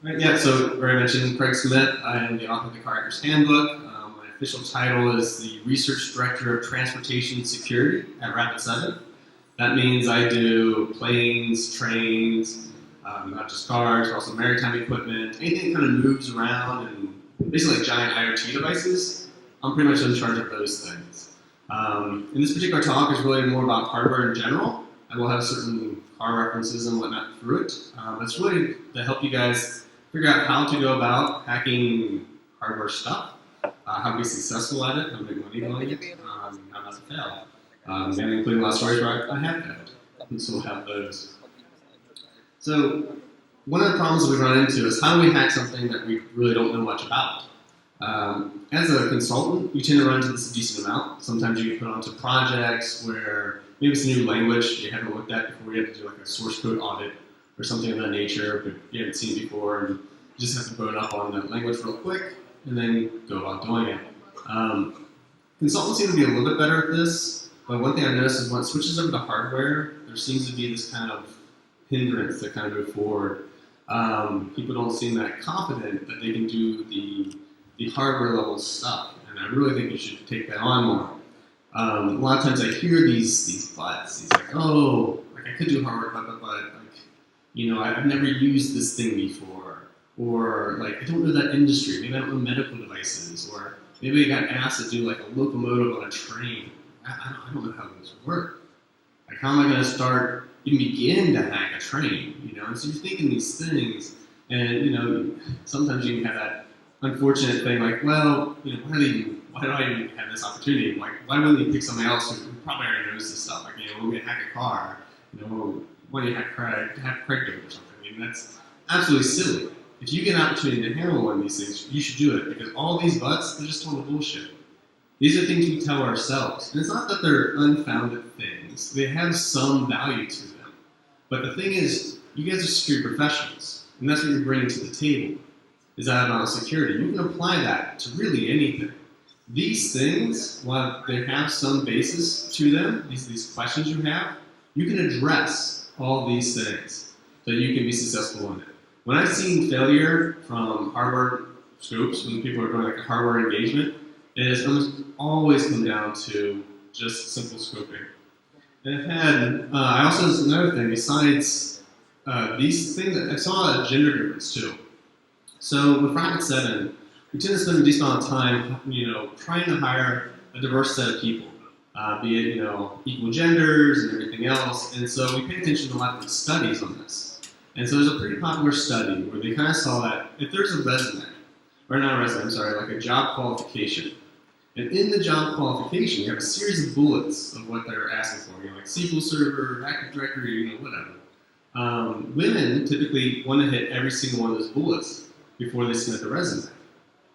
Right, yeah, so already mentioned Craig Smith. I am the author of the Car Hacker's Handbook. My official title is the Research Director of Transportation Security at Rapid7. That means I do planes, trains, not just cars, but also maritime equipment, anything that kind of moves around and basically like giant IoT devices. I'm pretty much in charge of those things. In this particular talk is really more about hardware in general. I will have certain car references and whatnot through it. It's really to help you guys figure out how to go about hacking hardware stuff, how to be successful at it, how to make money doing it, how not to fail. And including a lot of stories where I have failed, and so we'll have those. So one of the problems we run into is how do we hack something that we really don't know much about? As a consultant, you tend to run into this a decent amount. Sometimes you get put onto projects where maybe it's a new language you haven't looked at before. You have to do like a source code audit or something of that nature, but you haven't seen before, and you just have to bone up on that language real quick and then go about doing it. Consultants seem to be a little bit better at this, but one thing I've noticed is when it switches over to hardware, there seems to be this kind of hindrance to kind of move forward. People don't seem that confident that they can do the hardware level stuff, and I really think you should take that on more. A lot of times I hear these buts. These like, oh, like I could do hardware, but like, you know, I've never used this thing before, or like I don't know that industry. Maybe I don't know medical devices, or maybe I got asked to do like a locomotive on a train. I don't know how those work. Like, how am I going to start, even begin to hack a train? You know, and so you're thinking these things, and you know, sometimes you can have that unfortunate thing like, well, you know, why do I even have this opportunity? Like, why wouldn't you pick somebody else who probably already knows this stuff? Like, you know, we're going to hack a car. You know, why don't you hack Craig do it or something? I mean, that's absolutely silly. If you get an opportunity to handle one of these things, you should do it, because all these buts, they're just total bullshit. These are things we tell ourselves. And it's not that they're unfounded things. They have some value to them. But the thing is, you guys are security professionals, and that's what you're bringing to the table, is that about security. You can apply that to really anything. These things, while they have some basis to them, these questions you have, you can address all these things so you can be successful in it. When I've seen failure from hardware scopes, when people are doing like a hardware engagement, it has almost always come down to just simple scoping. And I also, there's another thing, besides these things, I saw a gender difference too. So with Rapid7, we tend to spend a decent amount of time, you know, trying to hire a diverse set of people, be it, you know, equal genders and everything else. And so we pay attention to a lot of the studies on this. And so there's a pretty popular study where they kind of saw that if there's a resume, or not a resume, I'm sorry, like a job qualification, and in the job qualification, you have a series of bullets of what they're asking for, you know, like SQL Server, Active Directory, you know, whatever. Women typically want to hit every single one of those bullets before they submit the resume.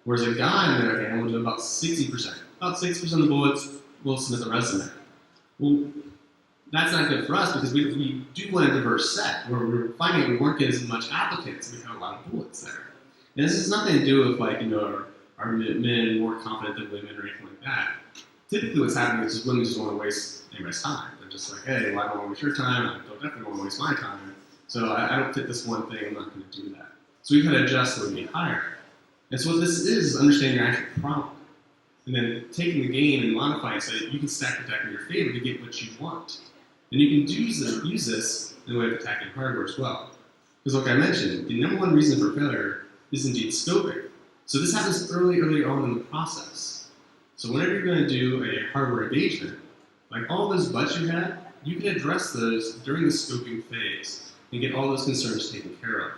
Whereas a guy, on the other hand, will do about 60%. About 60% of the bullets will submit the resume. Well, that's not good for us, because we do want a diverse set, where we're finding we weren't getting as much applicants, and we have a lot of bullets there. And this has nothing to do with, like, you know, are men more confident than women or anything like that. Typically what's happening is just women just don't want to waste anybody's time. They're just like, hey, well, I don't want to waste your time, I don't definitely want to waste my time. So I don't fit this one thing, I'm not going to do that. So we've had to adjust where we hire. And so what this is understanding your actual problem, and then taking the game and modifying it so that you can stack the deck in your favor to get what you want. And you can use this in a way of attacking hardware as well. Because like I mentioned, the number one reason for failure is indeed scoping. So this happens early on in the process. So whenever you're going to do a hardware engagement, like all those buts you had, you can address those during the scoping phase and get all those concerns taken care of.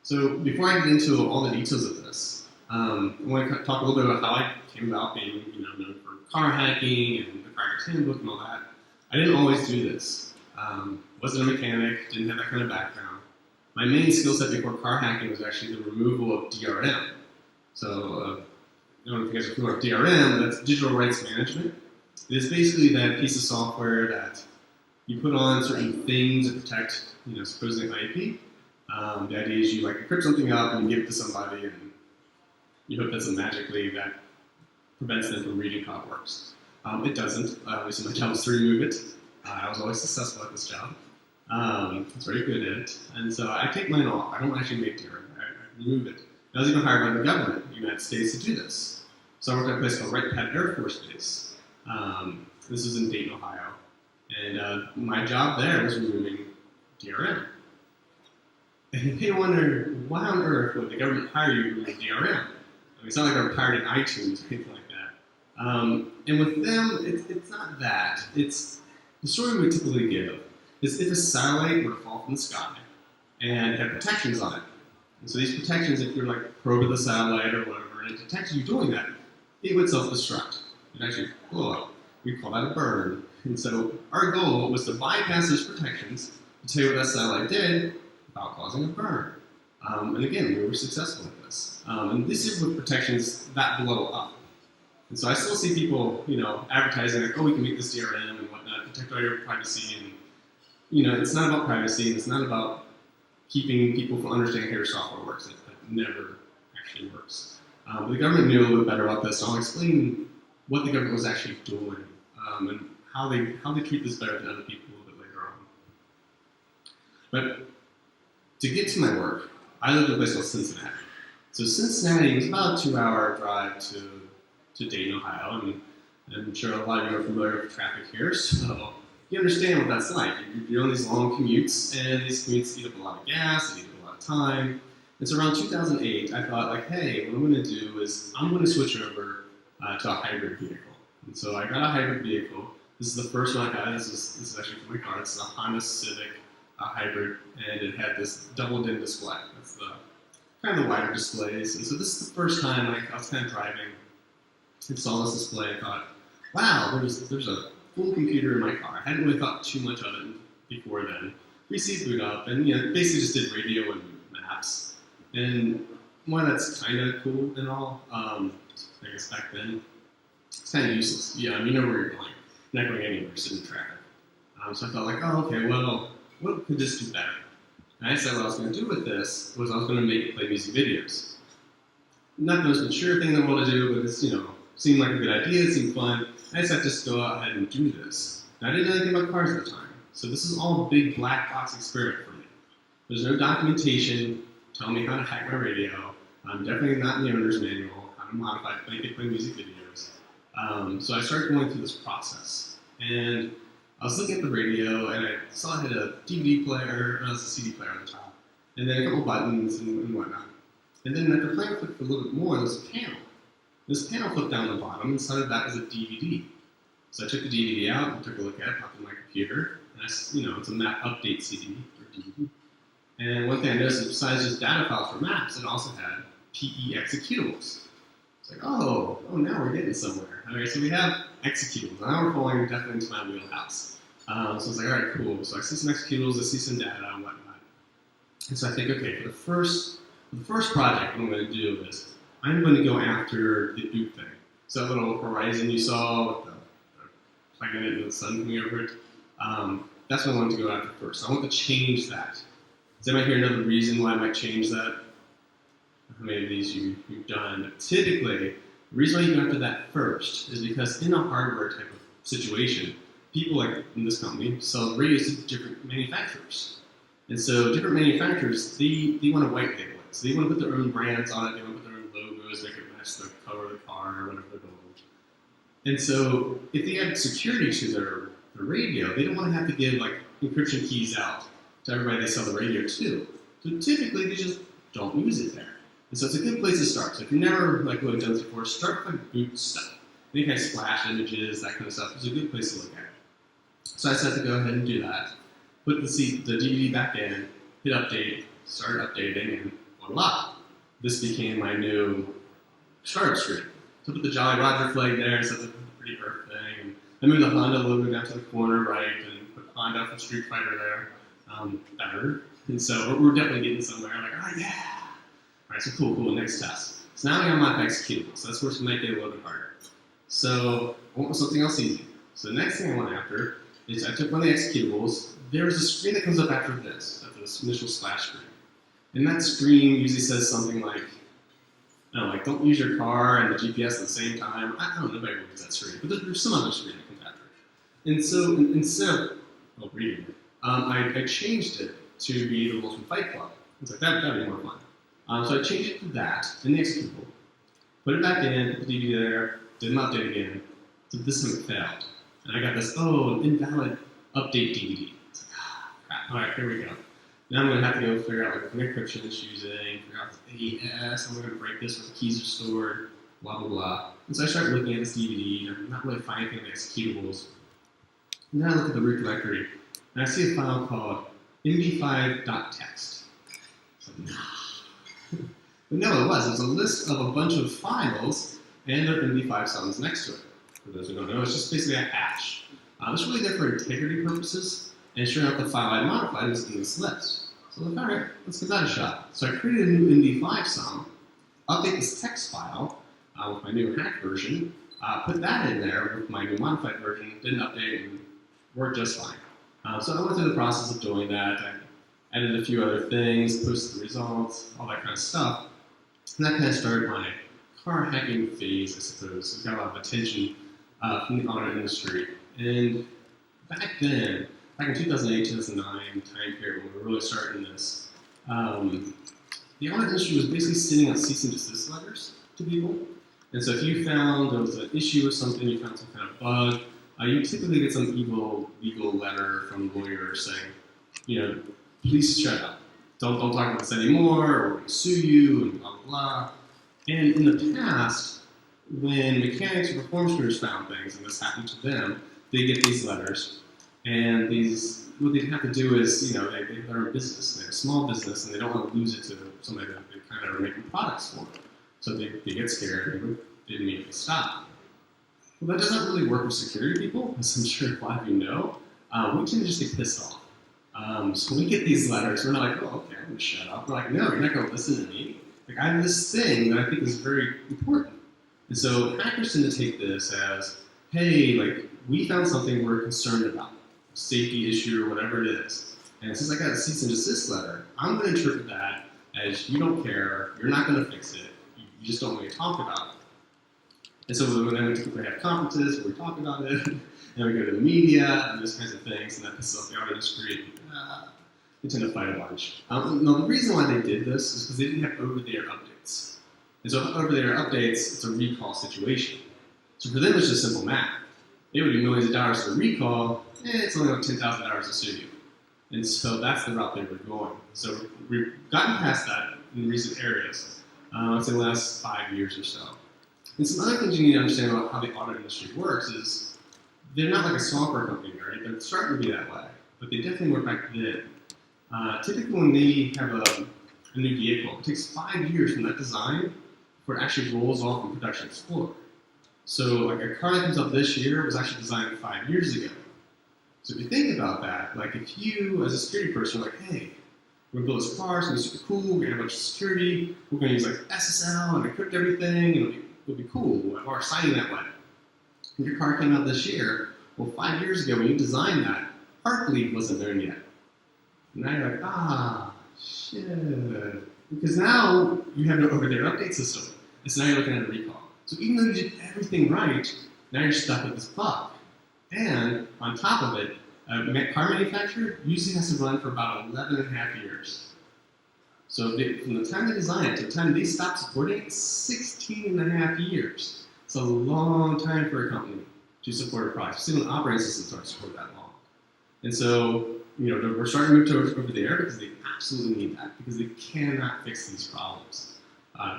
So before I get into all the details of this, I want to talk a little bit about how I came about being, you know, known for car hacking and the Car Hacker's Handbook and all that. I didn't always do this. Wasn't a mechanic, didn't have that kind of background. My main skill set before car hacking was actually the removal of DRM. So, I don't know if you guys are familiar with DRM, but that's digital rights management. It is basically that piece of software that you put on certain things to protect, you know, supposedly IP. The idea is you like encrypt something up and you give it to somebody, and you hope that magically that prevents them from reading how it works. It doesn't. Obviously, my job was to remove it. I was always successful at this job. It's very good at it. And so I take mine off. I don't actually make DRM. I remove it. I was even hired by the government of the United States to do this. So I worked at a place called Wright Pat Air Force Base. This was in Dayton, Ohio. And my job there was removing DRM. And they wonder, why on earth would the government hire you to remove DRM? I mean, it's not like they're pirating iTunes or anything like that. And with them, it's not that. It's the story we typically give is if a satellite were to fall from the sky and it had protections on it. And so these protections, if you're like probing the satellite or whatever, and it detects you doing that, it would self-destruct. It actually blow up. We call that a burn. And so our goal was to bypass those protections to tell you what that satellite did without causing a burn. And again, we were successful at this. And this is with protections that blow up. And so I still see people, advertising like, oh, we can make this DRM and whatnot, protect all your privacy. And, it's not about privacy, and it's not about keeping people from understanding how your software works. That never actually works. The government knew a little bit better about this, so I'll explain what the government was actually doing and how they treat this better than other people a little bit later on. But to get to my work, I lived in a place called Cincinnati. So Cincinnati was about a 2-hour drive to Dayton, Ohio, and I'm sure a lot of you are familiar with traffic here, so you understand what that's like. You're on these long commutes, and these commutes eat up a lot of gas, they eat up a lot of time. And so around 2008, I thought, like, hey, what I'm going to do is I'm going to switch over to a hybrid vehicle. And so I got a hybrid vehicle. This is the first one I got. This is actually for my car. It's a Honda Civic hybrid, and it had this double-din display. That's the kind of the wider displays. And so this is the first time I was kind of driving and saw this display. I thought, wow, there's a full computer in my car. I hadn't really thought too much of it before then. PC boot up, and basically just did radio and maps. And while that's kind of cool and all, I guess back then, it's kind of useless. You know where you're going. You're not going anywhere, sitting in traffic. So I thought like, oh, okay, well, what could this do better? And I decided what I was going to do with this was I was going to make it play music videos. Not the most mature thing in the world to do, but it's, seemed like a good idea, it seemed fun. I decided to just go ahead and do this. And I didn't know anything about cars at the time. So this is all a big black box experiment for me. There's no documentation telling me how to hack my radio. I'm definitely not in the owner's manual, how to modify it, make it play music videos. So I started going through this process. And I was looking at the radio, and I saw it had a DVD player, it was a CD player on the top, and then a couple buttons and whatnot. And then after playing with it for a little bit more, there was a panel. This panel flipped down the bottom, and inside of that was a DVD. So I took the DVD out and took a look at it, popped in my computer, and it's a map update CD or DVD. And one thing I noticed is besides just data files for maps, it also had PE executables. It's like, oh, now we're getting somewhere. Okay, so we have executables. Now we're falling definitely into my wheelhouse. So I was like, all right, cool. So I see some executables, I see some data and whatnot. And so I think, okay, for the first project, what I'm going to do is I'm going to go after the boot thing. So that little horizon you saw with the planet and the sun coming over it, that's what I wanted to go after first. I want to change that. Does anybody hear another reason why I might change that? How many of these you've done? But typically, the reason why you go after that first is because in a hardware type of situation, people like in this company sell radios to different manufacturers. And so different manufacturers, they want to white label it. So they want to put their own brands on it, they want to put their own logos, they can match the color of the car or whatever they're doing. And so if they add security to their radio, they don't want to have to give like encryption keys out to everybody they sell the radio to. So typically they just don't use it there. And so it's a good place to start. So if you've never what I've done before, start with like boot stuff. Any kind of splash images, that kind of stuff is a good place to look at. So I decided to go ahead and do that. Put the DVD back in, hit update, start updating, and voila! This became my new startup screen. So I put the Jolly Roger flag there, so the pretty Earth thing, and I moved the Honda logo down to the corner right, and put Honda from Street Fighter there, better. And so we're definitely getting somewhere. I'm like, oh yeah! Alright, so cool, next test. So now we have my executable, so that's where it's going to make it a little bit harder. So I want something else easy. So the next thing I went after is I took one of the executables. There's a screen that comes up after this initial splash screen. And that screen usually says something like, don't use your car and the GPS at the same time. I don't know, nobody reads that screen, but there's some other screen that comes after it. And so instead of reading it, I changed it to be the rules from Fight Club. It's like, that'd be more fun. So I changed it to that in the executable. Put it back in, put the DVD there, didn't update again. So this time it failed. And I got this, an invalid update DVD. It's like, crap. All right, here we go. Now I'm going to have to go figure out what encryption it's using, figure out the AES, I'm going to break this where the keys are stored, blah, blah, blah. And so I started looking at this DVD, and I'm not really finding anything like executables. And then I look at the root directory, and I see a file called md5.txt. So, nah. But no, it was. It was a list of a bunch of files, and their MD5 sums next to it. For those who don't know, it's just basically a hash. It's really there for integrity purposes. And sure enough, the file I modified was in this list. So I thought, all right, let's give that a shot. So I created a new MD5 sum, update this text file with my new hack version, put that in there with my new modified version, didn't update, and worked just fine. So I went through the process of doing that. I added a few other things, posted the results, all that kind of stuff. And that kind of started my car hacking phase, I suppose. It's got a lot of attention from the auto industry. And back then, back in 2008, 2009 time period when we were really starting this, the auto industry was basically sending out cease and desist letters to people. And so if you found there was an issue with something, you found some kind of bug, you typically get some evil legal letter from a lawyer saying, please shut up. Don't talk about this anymore, or we're going to sue you, and blah, blah, blah. And in the past, when mechanics or performance groups found things, and this happened to them, they get these letters. And what they have to do is, they're a business, they're a small business, and they don't want to lose it to somebody that they kind of are making products for. So they get scared, and they immediately stop. Well, that doesn't really work with security people, as I'm sure a lot of you know. We tend to just get pissed off. So when we get these letters, we're not like, oh, okay, I'm going to shut up. We're like, no, you're not going to listen to me. Like, I have this thing that I think is very important. And so hackers tend to take this as, hey, we found something we're concerned about. Safety issue or whatever it is. And since I got a cease and desist letter, I'm going to interpret that as you don't care, you're not going to fix it, you just don't want me to talk about it. And so then we typically have conferences where we talk about it, and we go to the media and those kinds of things, and that pisses off the auto industry. They tend to fight a bunch. No, the reason why they did this is because they didn't have over-the-air updates. And so over-the-air updates, it's a recall situation. So for them, it's just simple math. They would do millions of dollars for a recall, it's only like $10,000 to sue you. And so that's the route they were going. So we've gotten past that in recent areas, I'd say the last 5 years or so. And some other things you need to understand about how the auto industry works is they're not like a software company, right? They're starting to be that way, but they definitely were back then. Typically when they have a new vehicle, it takes 5 years from that design before it actually rolls off the production floor. So like a car that comes up this year was actually designed 5 years ago. So if you think about that, like if you, as a security person, are like, hey, we're gonna build this car, it's gonna be super cool, we're gonna have a bunch of security, we're gonna use like SSL and encrypt everything, and it'll be cool, we'll have our signing that way. And your car came out this year, well 5 years ago when you designed that, Heartbleed wasn't there yet. And now you're like, shit. Because now you have no over-the-air update system. And so now you're looking at a recall. So even though you did everything right, now you're stuck with this bug. And on top of it, a car manufacturer usually has to run for about 11.5 years. So from the time they design it to the time they stop supporting it, 16.5 years. It's a long time for a company to support a product, especially when operating systems aren't supported that long. And so, we're starting to move towards over there because they absolutely need that, because they cannot fix these problems.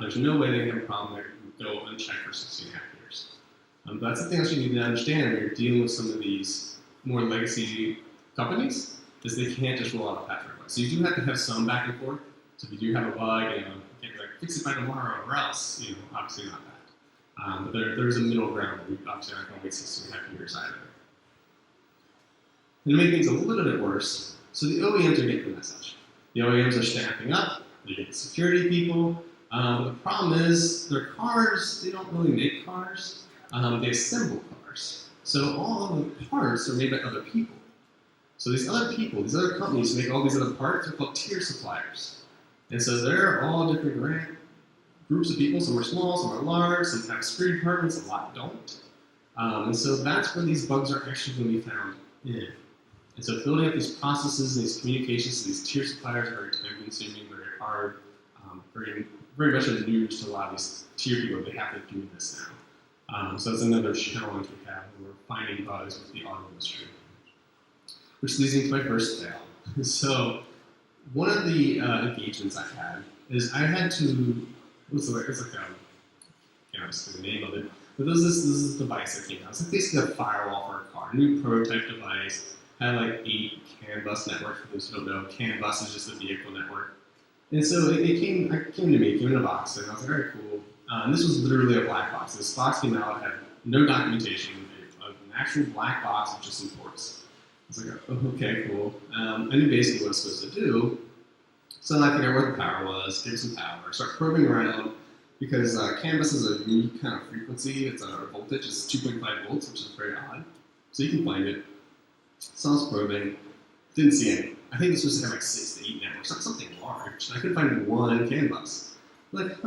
There's no way they can have a problem that can go unchecked for 16.5 years. But that's the thing else you need to understand when you're dealing with some of these more legacy companies, is they can't just roll out a patch right away. So you do have to have some back and forth. So if you do have a bug, you can't be like, fix it by tomorrow or else, obviously not that. But there's a middle ground that we obviously aren't going to wait 16.5 years either. And to make things a little bit worse, so the OEMs are getting the message. The OEMs are staffing up, they're getting security people. The problem is their cars, they don't really make cars, they assemble cars. So all of the parts are made by other people. So these other people, these other companies make all these other parts, are called tier suppliers. And so they're all different groups of people, some are small, some are large, some have security departments, a lot don't. And so that's where these bugs are actually going to be found in. And so building up these processes and these communications to these tier suppliers are very time consuming, very hard, very much in the news to a lot of these tier people. They have to do this now. So that's another challenge we have when we're finding bugs with the auto industry. Which leads me to my first fail. So one of the engagements I had is I had to, it's like I can't say the name of it, but there was this device that came out. It's like basically a firewall for a car, a new prototype device. Had like 8 CAN bus networks. For those who don't know, CAN bus is just a vehicle network. And so it came to me, it came in a box, and I was like, all right, cool. And this was literally a black box. This box came out, had no documentation, an actual black box with just some ports. I was like, oh, okay, cool. I knew basically what I was supposed to do. So I figured out where the power was, give some power, start probing around, because CAN bus is a unique kind of frequency. It's a voltage, it's 2.5 volts, which is very odd. So you can find it. So I was probing, didn't see any. I think this was to have like 6 to 8 networks, something large. I couldn't find one CAN bus. I'm like,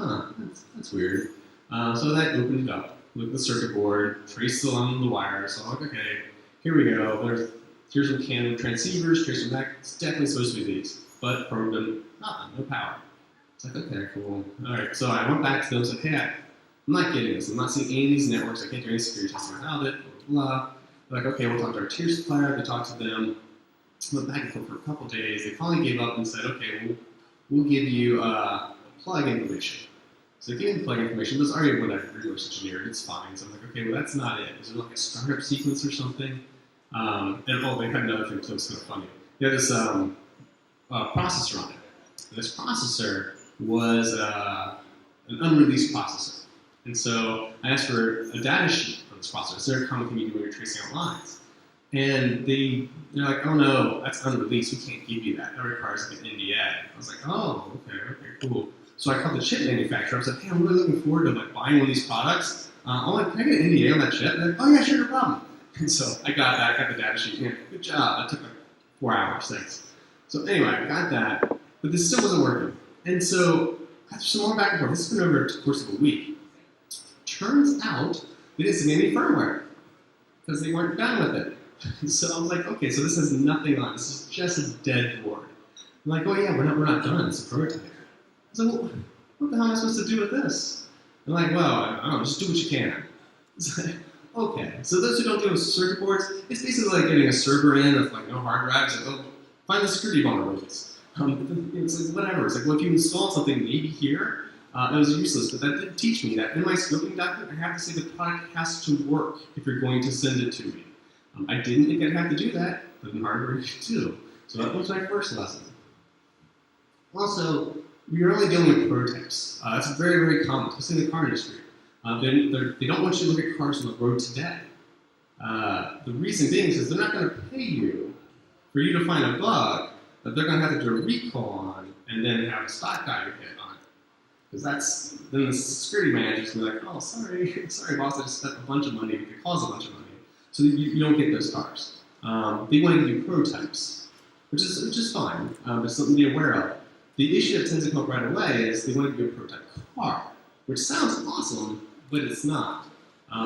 that's weird. So that opened it up, looked at the circuit board, traced along the wire. So I'm like, okay, here we go. Here's some CAN transceivers, traced them back. It's definitely supposed to be these, but probed them, nothing, no power. It's like, okay, cool. All right, so I went back to them and said, hey, I'm not getting this. I'm not seeing any of these networks. I can't do any security testing without it, blah, blah. They're like, okay, we'll talk to our tier supplier. They talked to them. Went back and forth for a couple days. They finally gave up and said, okay, we'll give you plug information. So they gave me plug information, but it's already whatever, reverse engineered, it's fine. So I'm like, okay, well that's not it. Is it like a startup sequence or something? And they had another thing too, it's kind of funny. They had this processor on it. And this processor was an unreleased processor. And so I asked for a data sheet for this processor. Is there a common thing you do when you're tracing out lines? And they're like, oh no, that's unreleased. We can't give you that. That requires like an NDA. I was like, oh, okay, cool. So I called the chip manufacturer. I was like, hey, I'm really looking forward to like buying one of these products. I'm like, can I get an NDA on that chip? And they're like, oh yeah, sure, no problem. And so I got that. I got the data sheet. Yeah, good job. That took like 4 hours. Thanks. So anyway, I got that, but this still wasn't working. And so after some more back and forth, this has been over the course of a week. Turns out they didn't send any firmware because they weren't done with it. So I was like, okay, so this has nothing on it. This is just a dead board. I'm like, oh yeah, we're not done. It's a prototype. I was like, well, what the hell am I supposed to do with this? I'm like, well, I don't know, just do what you can. It's like, okay. So those who don't deal with circuit boards, it's basically like getting a server in with like no hard drives. Like, oh, find the security vulnerabilities. It's like whatever. It's like, well, if you installed something maybe here, it was useless. But that did teach me that in my scoping document, I have to say the product has to work if you're going to send it to me. I didn't think I'd have to do that, but in hardware you do. So that was my first lesson. Also, we are only dealing with prototypes. That's very, very common, especially in the car industry. They don't want you to look at cars on the road today. The reason being is they're not going to pay you for you to find a bug that they're going to have to do a recall on and then have a stock value hit on. Because then the security manager's going to be like, oh, sorry boss, I just spent a bunch of money, it could cause a bunch of money. So you don't get those cars. They want to do prototypes, which is fine, but something to be aware of. The issue that tends to come up right away is they want to do a prototype car, which sounds awesome, but it's not.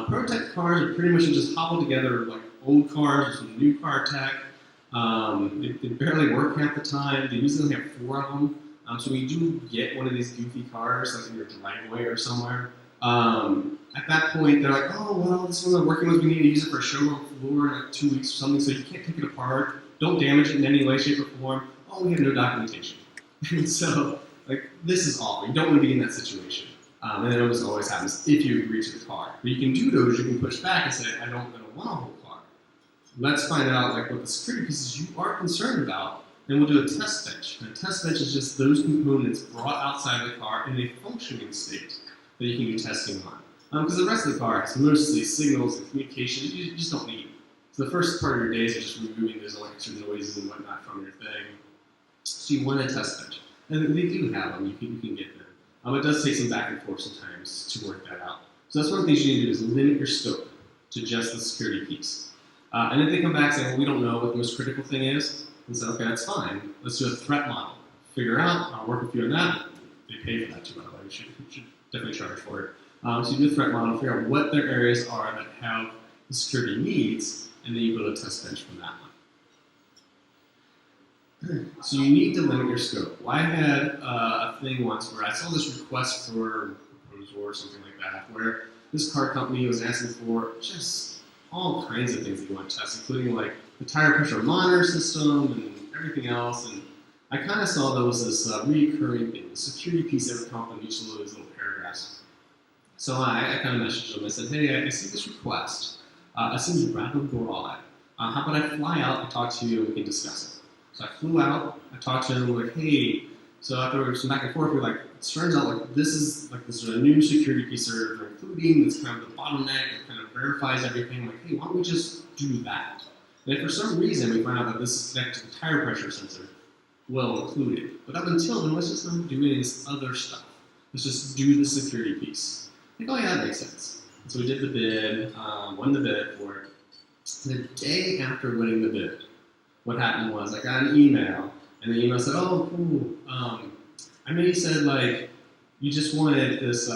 Prototype cars are pretty much just hobbled together like old cars with some new car tech. They barely work half the time. They usually only have 4 of them. So when you do get one of these goofy cars, like in your driveway or somewhere, at that point, they're like, oh, well, this is one of the working ones. We need to use it for a showroom floor in like 2 weeks or something, so you can't take it apart. Don't damage it in any way, shape, or form. Oh, we have no documentation. And so, like, this is awful. You don't want to be in that situation. And it almost always happens if you agree to the car. But you can do those. You can push back and say, I don't want a whole car. Let's find out like what the security pieces you are concerned about, and we'll do a test bench. And a test bench is just those components brought outside the car in a functioning state that you can do testing on. Because the rest of the car is mostly signals and communication you just don't need. So the first part of your day is just removing those electric noises and whatnot from your thing. So you want a test bench. And they do have them, you can get them. It does take some back and forth sometimes to work that out. So that's one of the things you need to do is limit your scope to just the security piece. And if they come back saying, well, we don't know what the most critical thing is, and say, okay, that's fine. Let's do a threat model. Figure out, I'll work with you on that. They pay for that too, by the way. You should definitely charge for it. So you do a threat model, figure out what their areas are that have the security needs, and then you build a test bench from that one. So you need to limit your scope. Well, I had a thing once where I saw this request for proposal or something like that, where this car company was asking for just all kinds of things that you want to test, including like the tire pressure monitor system and everything else. And I kind of saw there was this recurring thing, the security piece that would come up in each of those little paragraphs. So I kind of messaged them. I said, hey, I see this request. It seems rather broad. How about I fly out and talk to you and we can discuss it? So I flew out, I talked to him, like, hey, so after some back and forth, we're like, it turns out like this is a new security piece that we're including, that's kind of the bottleneck, it kind of verifies everything, like, hey, why don't we just do that? And if for some reason we find out that this is connected to the tire pressure sensor, well included. But up until then, let's just not do any of this other stuff. Let's just do the security piece. Like, oh yeah, that makes sense. And so we did the bid, won the bid for it. The day after winning the bid, what happened was I got an email, and the email said, oh, cool, I know you said, like, you just wanted this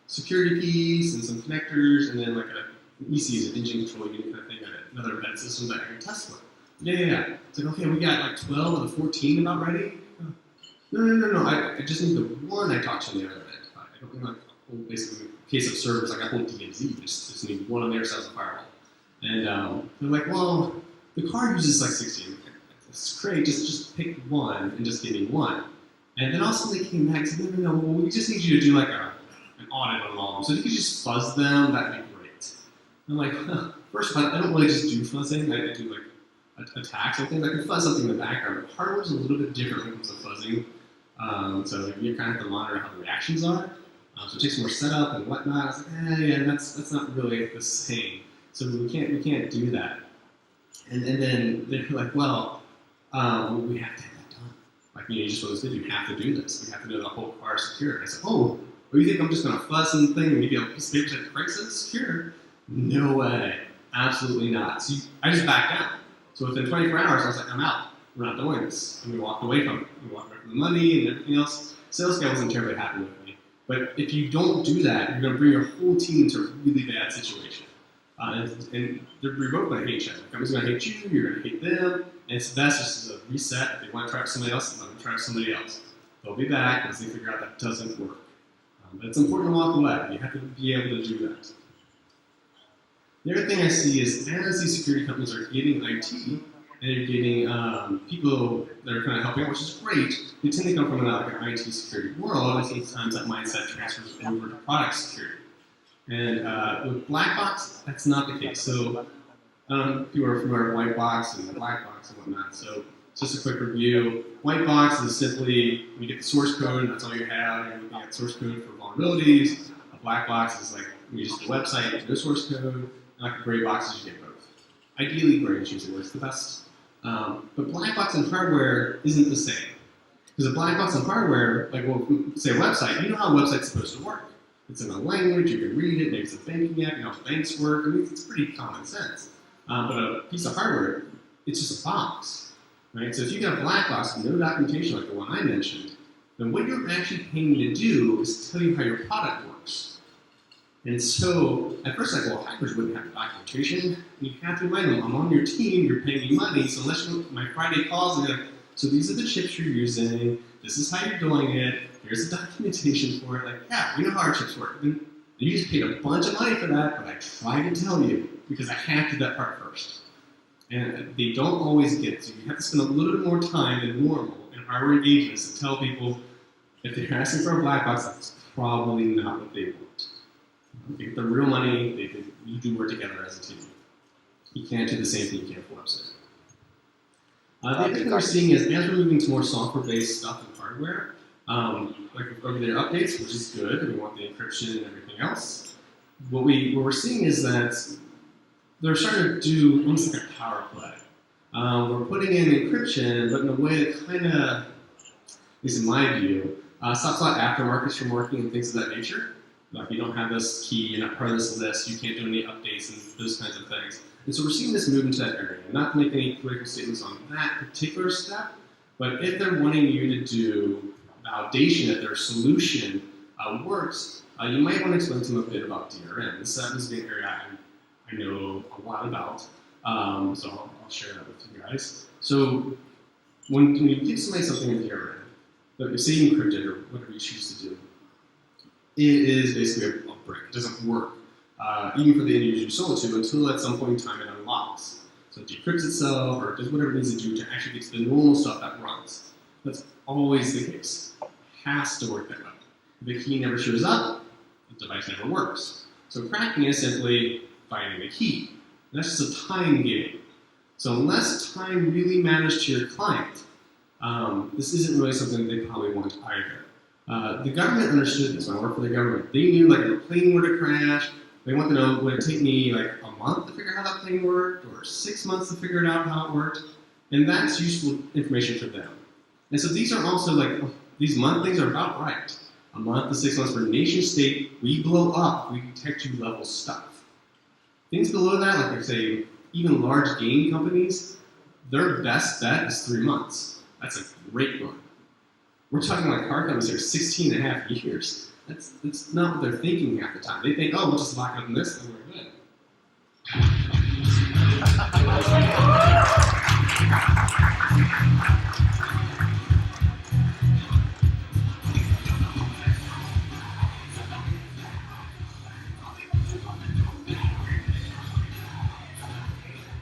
security piece and some connectors, and then, like, an EC, an engine control unit kind of thing, another embedded system that I can test with. Yeah. It's like, okay, we got, like, 12 of the 14 about ready? No, I just need the one I talked to on the other end. I don't need, like, basically, in case of servers, like a whole DMZ, just need one on their side of the firewall. And they're like, well, the car uses like 16. It's great, just pick one and just give me one. And then also they came back and said, no, well, we just need you to do like an audit on all of them. So if you could just fuzz them, that'd be great. I'm like, first of all, I don't really just do fuzzing. I do like attacks and things. I can fuzz something in the background, but hardware's a little bit different when it comes to fuzzing. So you kind of have to monitor how the reactions are. So it takes more setup and whatnot. I was like, yeah, that's not really the same. So we can't do that. And then they're like, well, we have to have that done. Like, you just what you have to do this. We have to know the whole car is secure. And I said, oh, you think I'm just going to fuzz something and maybe a piece of paper that breaks it secure? No way. Absolutely not. So I just backed out. So within 24 hours, I was like, I'm out. We're not doing this. And we walked away from it. We walked away from the money and everything else. Sales guy wasn't terribly happy with me. But if you don't do that, you're going to bring your whole team into a really bad situation. And they're both going to hate each other. The company's going to hate you, you're going to hate them, and it's best just to reset. If they want to try somebody else, let them try somebody else. They'll be back once they figure out that doesn't work. But it's important to walk away. You have to be able to do that. The other thing I see is as these security companies are getting IT, and they're getting people that are kind of helping out, which is great, they tend to come from like an IT security world, and sometimes that mindset transfers over to product security. And with Blackbox, that's not the case. So people are familiar with Whitebox and Blackbox and whatnot. So just a quick review. Whitebox is simply you get the source code, and that's all you have. You're looking at source code for vulnerabilities. A black box is like you just the website, no source code. And like a gray box is you get both. Ideally, gray is usually what's the best. But black box and hardware isn't the same. Because a black box and hardware, like well, say a website, you know how a website's supposed to work. It's in a language, you can read it, maybe it's a banking app, you know how banks work. I mean, it's pretty common sense. But a piece of hardware, it's just a box, right? So if you got a black box with no documentation like the one I mentioned, then what you're actually paying me to do is tell you how your product works. And so at first I go, well, hackers wouldn't have documentation. And you have to remind them, I'm on your team, you're paying me money, so unless you my Friday calls, and like, so these are the chips you're using, this is how you're doing it, here's the documentation for it. Like, yeah, we know how our chips work. And you just paid a bunch of money for that, but I tried to tell you because I had to do that part first. And they don't always get it. So you have to spend a little bit more time than normal in hardware engagements to tell people if they're asking for a black box, that's probably not what they want. They get the real money, you do work together as a team. You can't do the same thing you can for website. The other thing we're seeing is as we're moving to more software-based stuff and hardware, like over-the-air updates, which is good, and we want the encryption and everything else. What we're seeing is that they're starting to do almost like a power play. We're putting in encryption, but in a way that kind of, at least in my view, stops a lot of aftermarkets from working and things of that nature. Like you don't have this key, you're not part of this list, you can't do any updates and those kinds of things. And so we're seeing this move into that area. Not to make any political statements on that particular step, but if they're wanting you to do validation that their solution works, you might want to explain to them a bit about DRM. This is the area I know a lot about, so I'll share that with you guys. So when you give somebody something in DRM, but say you encrypt it or whatever you choose to do, it is basically a brick. It doesn't work, even for the end user you sold it to, until at some point in time it unlocks. So it decrypts itself or does whatever it needs to do to actually get to the normal stuff that runs. That's always the case. It has to work that way. If the key never shows up, the device never works. So cracking is simply finding the key. And that's just a time game. So unless time really matters to your client, this isn't really something they probably want either. The government understood this when I worked for the government. They knew like if a plane were to crash, they want to know, would it take me like a month to figure out how that plane worked, or 6 months to figure out how it worked? And that's useful information for them. And so these are also like, these month things are about right. A month to 6 months for nation state, we blow up, we detect you level stuff. Things below that, like I say, even large game companies, their best bet is 3 months. That's a great run. We're talking like car companies here, 16 and a half years. That's not what they're thinking half the time. They think, oh, we'll just lock up in this and we're good.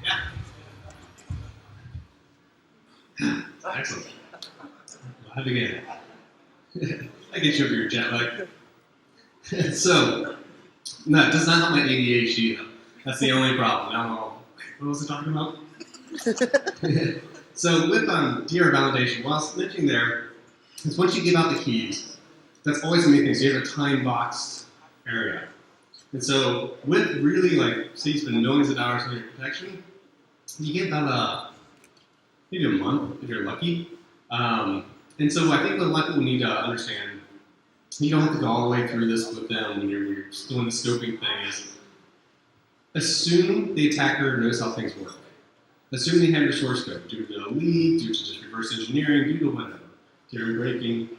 Yeah. Excellent. Live again. I get you over your jet lag. So, no, it does not help my ADHD though. That's the only problem. Now, what was I talking about? So with DRM validation, what I was mentioning there is once you give out the keys, that's always the main thing. So you have a time-boxed area. And so with really like, say you spend millions of dollars on your protection, you get about maybe a month if you're lucky. And so I think what a lot of people need to understand, you don't have to go all the way through this with them when you're doing the scoping thing, is assume the attacker knows how things work. Assume they have your source code due to a leak, due to just reverse engineering, due to whatever, due breaking.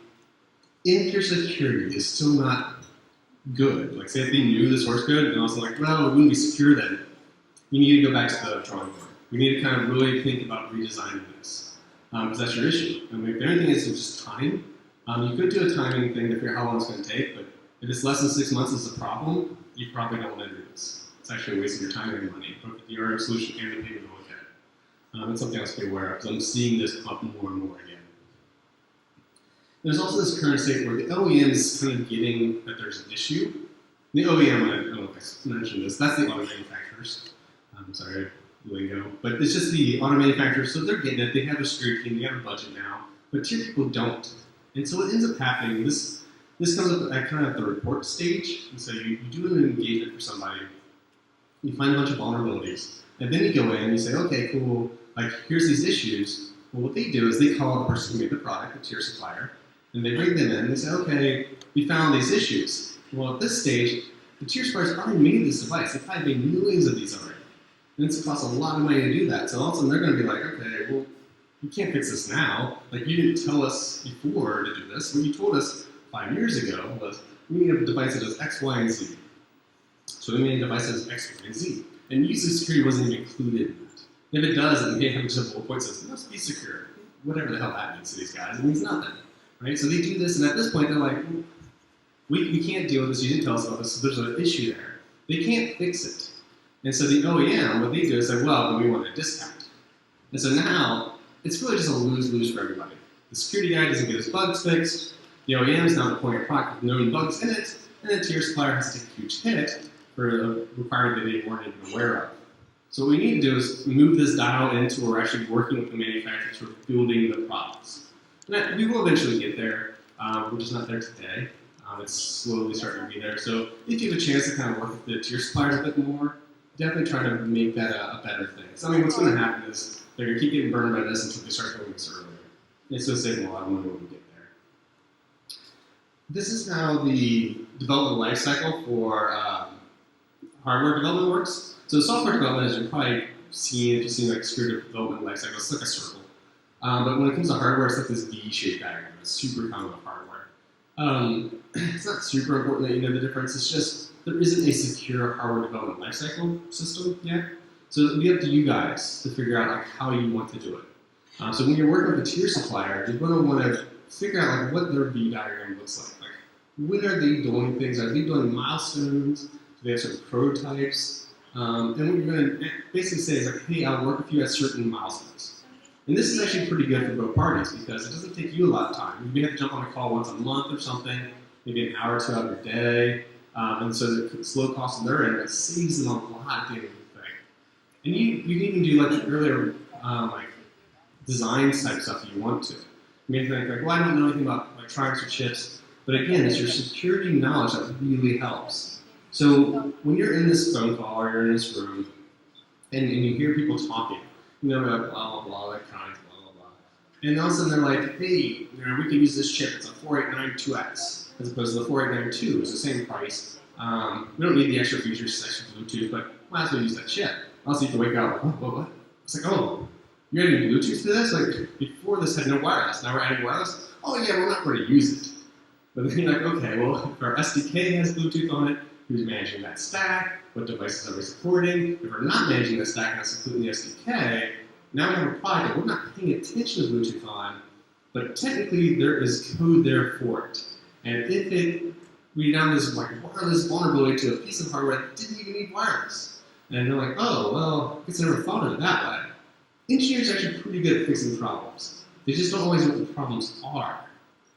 If your security is still not good, like say if they knew the source code and also like, well, it wouldn't be secure then, you need to go back to the drawing board. You need to kind of really think about redesigning this. Because that's your issue. I mean, if anything is just time, you could do a timing thing to figure out how long it's going to take, but if it's less than 6 months is a problem, you probably don't want to do this. It's actually a waste of your time and money, both the DRM solution and the payment to look at. It's something else to be aware of, because I'm seeing this come up more and more again. There's also this current state where the OEM is kind of getting that there's an issue. The OEM, I don't know if I mentioned this, that's the auto manufacturers. I'm sorry. Lingo, but it's just the auto manufacturers, so they're getting it, they have a security team, they have a budget now, but tier people don't. And so what ends up happening, this comes up at kind of the report stage, and so you do an engagement for somebody, you find a bunch of vulnerabilities, and then you go in and you say, okay, cool, like here's these issues. Well, what they do is they call the person who made the product, the tier supplier, and they bring them in and they say, okay, we found these issues. Well, at this stage, the tier suppliers already made this device, they probably made millions of these already. And it's cost a lot of money to do that. So all of a sudden they're going to be like, okay, well, you can't fix this now. Like you didn't tell us before to do this. What you told us 5 years ago was we need a device that does X, Y, and Z. So we made a device that does X, Y, and Z. And user security wasn't even included in that. If it does, it may have just a bullet point that says, it must be secure. Whatever the hell that means to these guys, it means nothing. Right? So they do this, and at this point they're like, we can't deal with this, you didn't tell us about this, so there's an issue there. They can't fix it. And so the OEM, what they do is say, well, then we want a discount. And so now, it's really just a lose-lose for everybody. The security guy doesn't get his bugs fixed, the OEM is now deploying a product with known bugs in it, and the tier supplier has to take a huge hit for a requirement that they weren't even aware of. So what we need to do is move this dial into where we're actually working with the manufacturers for building the products. And we will eventually get there, we're just not there today. It's slowly starting to be there. So if you have a chance to kind of work with the tier suppliers a bit more, definitely try to make that a better thing. So I mean, what's going to happen is they're going to keep getting burned by this until they start doing this earlier. It's going to save them a lot of money when we get there. This is how the development lifecycle for hardware development works. So software development, as you've probably seen, if you've seen like secure development lifecycle, it's like a circle. But when it comes to hardware, it's like this V-shaped diagram. It's super common with hardware. It's not super important that you know the difference. It's just there isn't a secure hardware development lifecycle system yet. So it'll be up to you guys to figure out like how you want to do it. So when you're working with a tier supplier, you're going to want to figure out like what their V diagram looks like. Like, when are they doing things? Are they doing milestones? Do they have certain prototypes? And what you're going to basically say is like, hey, I'll work with you at certain milestones. And this is actually pretty good for both parties because it doesn't take you a lot of time. You may have to jump on a call once a month or something, maybe an hour or two out of your day. And so it's low cost on their end, but it saves them a lot at the end of the thing. And you can even do like the earlier like design type stuff if you want to. You may think like, well, I don't know anything about electronics or chips, but again, it's your security knowledge that really helps. So when you're in this phone call or you're in this room and you hear people talking, you know, about blah, blah, blah, electronics, blah, blah, blah. And all of a sudden they're like, hey, you know, we can use this chip. It's a 4892X as opposed to the 4892. It's the same price. We don't need the extra features such as Bluetooth, but might as well use that chip. Also, you can wake up like, what? It's like, oh, you're adding Bluetooth to this? Like, before this had no wireless. Now we're adding wireless? Oh, yeah, we're not going to use it. But then you're like, okay, well, if our SDK has Bluetooth on it, who's managing that stack? What devices are we supporting? If we're not managing the stack and that's including the SDK, now we have a product that we're not paying attention to Bluetooth on, but technically there is code there for it. And if we found this like wireless vulnerability to a piece of hardware that didn't even need wireless, and they're like, oh, well, I guess I never thought of it that way. Engineers are actually pretty good at fixing problems. They just don't always know what the problems are.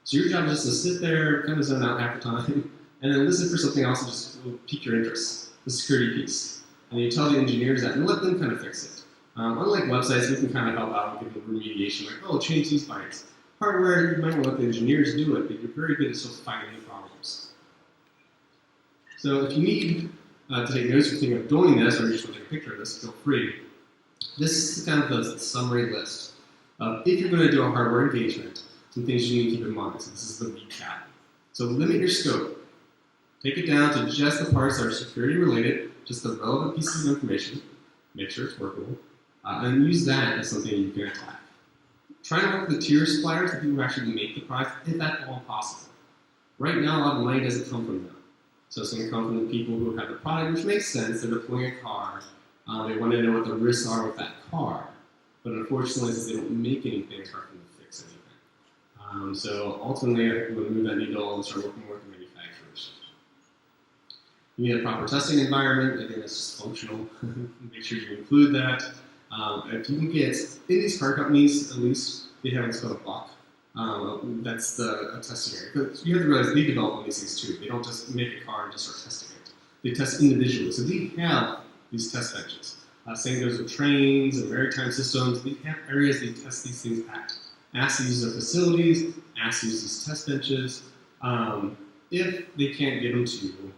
So your job is just to sit there, kind of zone out half the time, and then listen for something else that just will pique your interest, the security piece. And you tell the engineers that and let them kind of fix it. Unlike websites, we can kind of help out and give them remediation, like, oh, change these bytes. Hardware, you might want to let the engineers do it, but you're very good at still finding the problems. So if you need to take notes or think of doing this, or you just want to take a picture of this, feel free. This is kind of the summary list of if you're going to do a hardware engagement, some things you need to keep in mind. So this is the recap. So limit your scope. Take it down to just the parts that are security related, just the relevant pieces of information. Make sure it's workable. And use that as something you can attack. Try to work with the tier suppliers, the people who actually make the product, if at all possible. Right now, a lot of money doesn't come from them. So it's going to come from the people who have the product, which makes sense. They're deploying a car. They want to know what the risks are with that car. But unfortunately, since they don't make anything, it's hard for them to fix anything. So ultimately, I think we'll move that needle and start working more with the manufacturers. You need a proper testing environment. Again, it's just functional. Make sure you include that. If you can get, in these car companies, at least, they have what's called a block. That's a testing area. But you have to realize they develop on these things too. They don't just make a car and just start testing it. They test individually. So they have these test benches. Same goes with trains and maritime systems. They have areas they test these things at. Ask to use their facilities, ask to use these test benches. If they can't get them to you,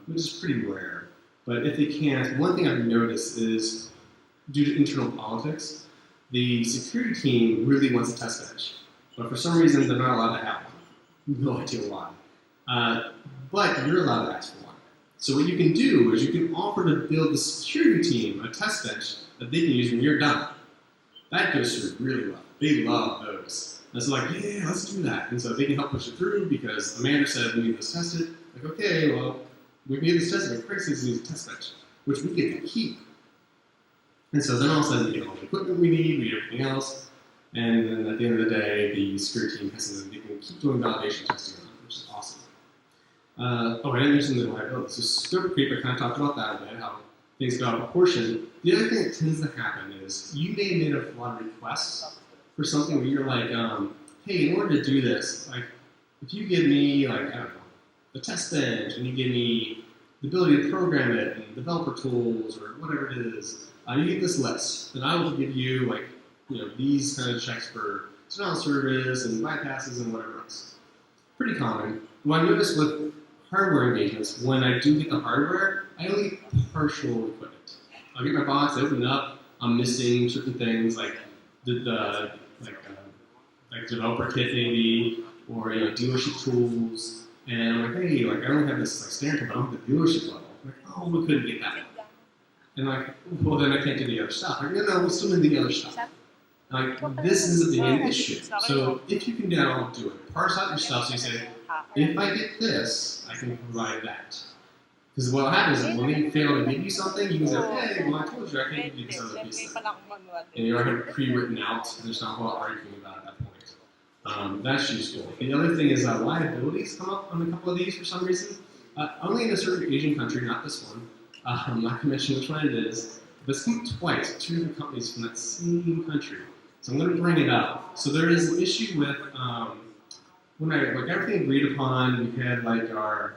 which is pretty rare, but if they can't, one thing I've noticed is due to internal politics, the security team really wants a test bench. But for some reason, they're not allowed to have one. No idea why. But you're allowed to ask for one. So what you can do is you can offer to build the security team a test bench that they can use when you're done. That goes through really well. They love those. And it's like, yeah, let's do that. And so they can help push it through because the manager said we need this tested. Like, okay, well, we need this tested, but Craig says we need a test bench, which we get to keep. And so then all of a sudden we get all the equipment we need, we get everything else. And then at the end of the day, the security team has something they can keep doing validation testing on, which is awesome. I didn't mention the liability. So scope creep, I kind of talked about that a bit, how things go out of proportion. The other thing that tends to happen is you may have made a lot of requests for something where you're like, hey, in order to do this, like, if you give me, like, I don't know, the test bench, and you give me the ability to program it, and developer tools, or whatever it is, you get this list, then I will give you, like, you know, these kind of checks for denial service and bypasses and whatever else. Pretty common. What I noticed with hardware engagements, when I do get the hardware, I only get partial equipment. I'll get my box, I open it up, I'm missing certain things like like developer kit maybe, or dealership tools, and I'm like, hey, like I only have this like standard, but I don't have the dealership level. I'm like, oh, we couldn't get that one. And like, well then I can't do the other stuff. Like, no, we still need the other stuff. Like, this is the main issue. So if you can get all do it. Parse out your stuff so you say, if I get this, I can provide that. Because what happens is when they fail to give you something, you can say, hey, well, I told you I can't give you this other piece. And you're already pre-written out, and there's not a whole lot arguing about at that point. That's useful. The other thing is liabilities come up on a couple of these for some reason. Only in a certain Asian country, not this one. I'm not going to mention which one it is. But it's come up twice, 2 different companies from that same country. So I'm going to bring it up. So there is an issue with when everything agreed upon, we had our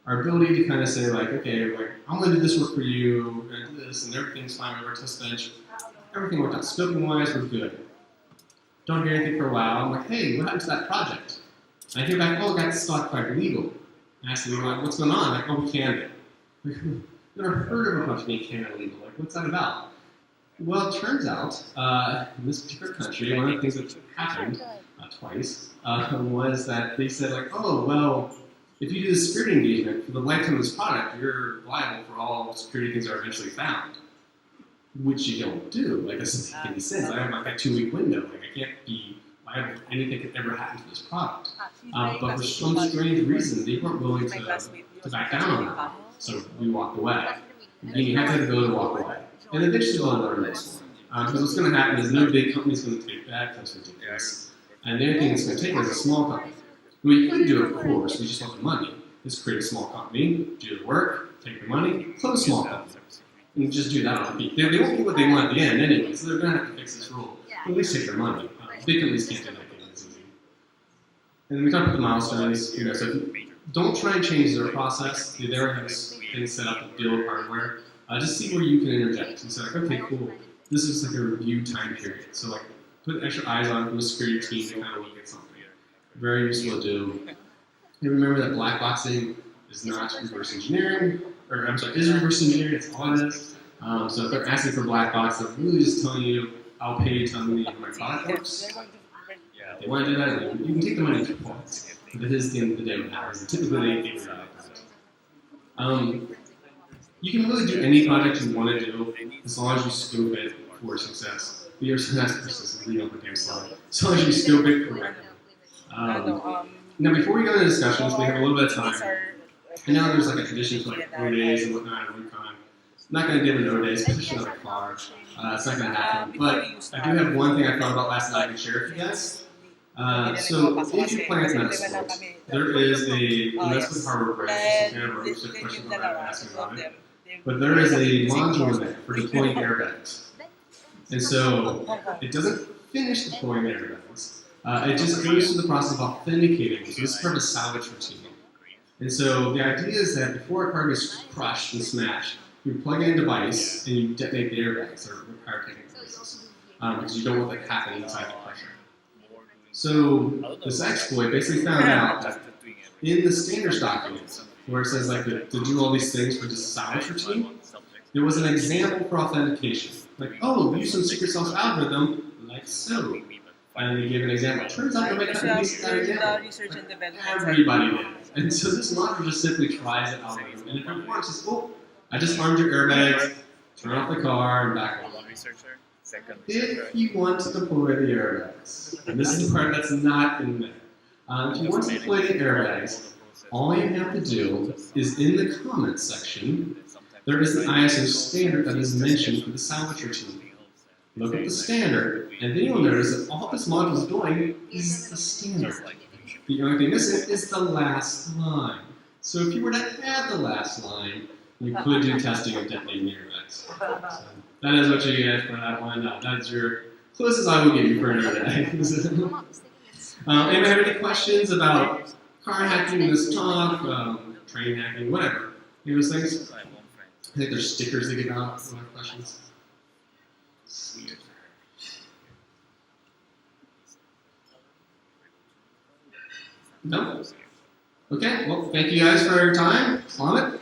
ability to kind of say okay, I'm going to do this work for you, we're going to do this, and everything's fine with our test bench. Everything worked out. Scoping wise, we're good. Don't hear anything for a while. I'm like, hey, what happened to that project? And I hear back, oh, it got stopped by legal. And I ask them, what's going on? Like, oh, we canned it. Never heard of a bunch being canned illegal. Like, what's that about? Well, it turns out, in this particular country, one of the things that happened twice was that they said, oh, well, if you do the security engagement for the lifetime of this product, you're liable for all security things that are eventually found, which you don't do. It doesn't make any sense. I have a 2-week window. I can't be liable for anything that could ever happen to this product. But for some strange reason, they weren't willing to back down on that. So we walked away. And you have to have the ability to walk away. And eventually they'll learn this one. Because what's going to happen is no big company is going to take that, because we take this. And the only thing it's going to take is a small company. What you could do, of course, we just want the money, is create a small company, do the work, take the money, close a small company. And just do that on repeat. They won't get what they want at the end anyway, so they're going to have to fix this rule. But at least take their money. Big companies can't do that as easy. And then we talked about the milestones. So don't try and change their process. They already have things set up to build hardware. Just see where you can interject. And say, okay, cool. This is a review time period. So put extra eyes on it from the security team to kind of look at something. Very useful to do. And remember that blackboxing is not reverse engineering, or I'm sorry, is reverse engineering, that's all it is. So if they're asking for black box, they're really just telling you, I'll pay you to tell me how my product works. If they want to do that, you can take the money if you want. But it is the end of the day what happens. And typically, they figure out. You can really do any project you want to do as long as you scope it for success. Your success persistence, you don't become slow. As long as you scope it correctly. Now, before we go into discussions, we have a little bit of time. I know there's a tradition for O days and whatnot at ROOTCON. I'm not going to give an O day, especially on a car. It's not going to happen. But I do have one thing I thought about last night I can share with you guys. So if you plan Metasploit, there is a investment hardware branch, kind of a research question that I'm asking about it. But there is a module in there for deploying airbags. And so it doesn't finish deploying airbags. It just goes through the process of authenticating. So this is part of a salvage routine. And so the idea is that before a car gets crushed and smashed, you plug in a device and you detonate the airbags or repair taking devices. Because you don't want that happening inside the crusher. So this exploit basically found out that in the standards document, where it says to do all these things for this salvage routine, there was an example for authentication. Use some secret sauce algorithm, like so. And they gave an example. It turns out nobody cut and pasted that example. Everybody did. And so this module just simply tries the algorithm. And if it works, it's cool. I just armed your airbags, turn off the car, and back on. If you want to deploy the airbags, and this is the part that's not in there. If you want to deploy the airbags, all you have to do is in the comments section, there is an ISO standard that is mentioned for the salvage routine. Look at the standard, and then you'll notice that all this module is doing is the standard. The only thing missing is the last line. So if you were to add the last line, you could do testing of detonating airbags. So that is what you get for that one. That's your closest I will give you for another day. Anybody have any questions about car hacking, this talk, train hacking, whatever? Any of those things? I think there's stickers they give out if you have questions. No? Okay, well, thank you guys for your time. Slamet.